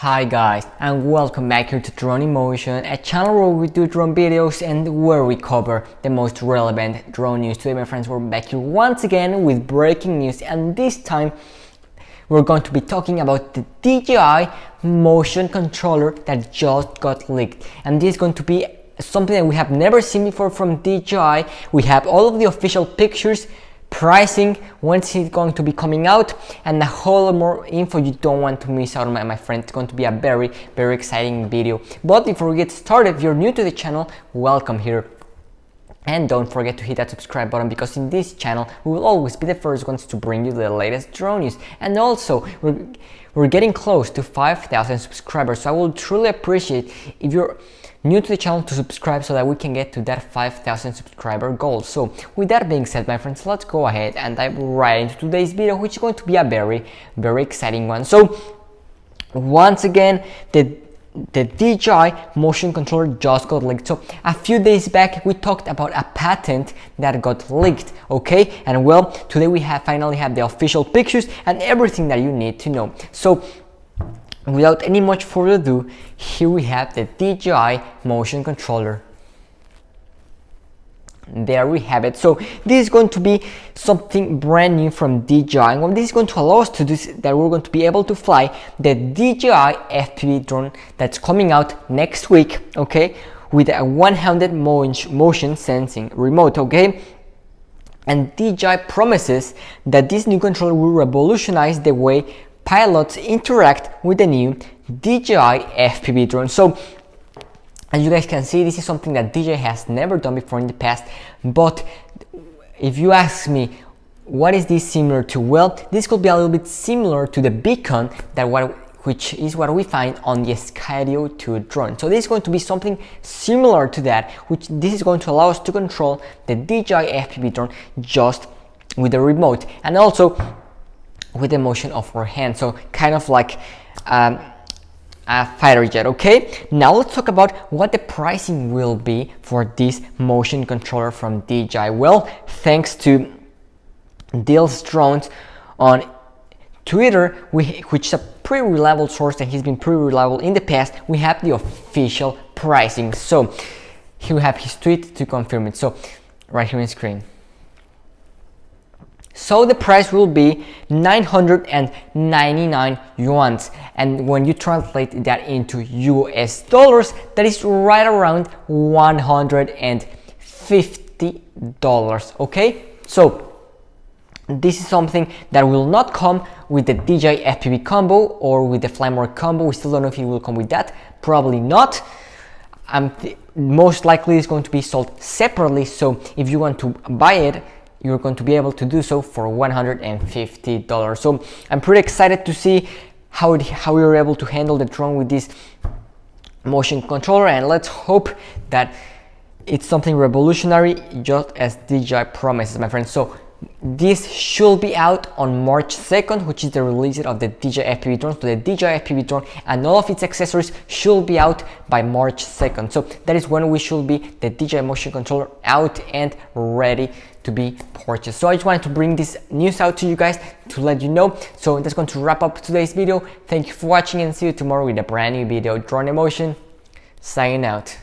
Hi guys, and welcome back here to Drone Motion, a channel where we do drone videos and where we cover the most relevant drone news. Today my friends, we're back here once again with breaking news, and this time we're going to be talking about the DJI Motion Controller that just got leaked. And this is going to be something that we have never seen before from DJI. We have all of the official pictures, pricing, when it's going to be coming out, and a whole lot more info you don't want to miss out on, my friend. It's going to be a very exciting video. But before we get started, if you're new to the channel, welcome here. And don't forget to hit that subscribe button, because in this channel we will always be the first ones to bring you the latest drone news. And also we're getting close to 5,000 subscribers, so I will truly appreciate if you're new to the channel to subscribe so that we can get to that 5,000 subscriber goal. So with that being said, my friends, let's go ahead and dive right into today's video, which is going to be a very exciting one. So once again, the DJI Motion Controller just got leaked. So a few days back we talked about a patent that got leaked, okay? And well, today we finally have the official pictures and everything that you need to know. So without any much further ado, here we have the DJI Motion Controller. There we have it. So this is going to be something brand new from DJI, and what this is going to allow us to do is that we're going to be able to fly the DJI FPV drone that's coming out next week, okay, with a 100 motion sensing remote, okay? And DJI promises that this new controller will revolutionize the way pilots interact with the new DJI FPV drone. So as you guys can see, this is something that DJI has never done before in the past. But if you ask me, what is this similar to? Well, this could be a little bit similar to the beacon which is what we find on the Skydio 2 drone. So this is going to be something similar to that, which this is going to allow us to control the DJI FPV drone just with the remote and also with the motion of our hand. So kind of like a fighter jet, okay? Now let's talk about what the pricing will be for this motion controller from DJI. Well, thanks to Deals Drones on Twitter, which is a pretty reliable source, and he's been pretty reliable in the past, we have the official pricing. So here we have his tweet to confirm it. So right here on screen. So the price will be 999 yuan, and when you translate that into US dollars, that is right around $150, okay? So this is something that will not come with the DJI FPV combo or with the Fly More combo. We still don't know if it will come with that, probably not. Most likely it's going to be sold separately, so if you want to buy it, you're going to be able to do so for $150. So I'm pretty excited to see how you're able to handle the drone with this motion controller, and let's hope that it's something revolutionary, just as DJI promises, my friends. So this should be out on March 2nd, which is the release of the DJI FPV drone. So the DJI FPV drone and all of its accessories should be out by March 2nd. So that is when we should be the DJI Motion Controller out and ready to be purchased. So I just wanted to bring this news out to you guys to let you know. So that's going to wrap up today's video. Thank you for watching, and see you tomorrow with a brand new video. Drone Motion, signing out.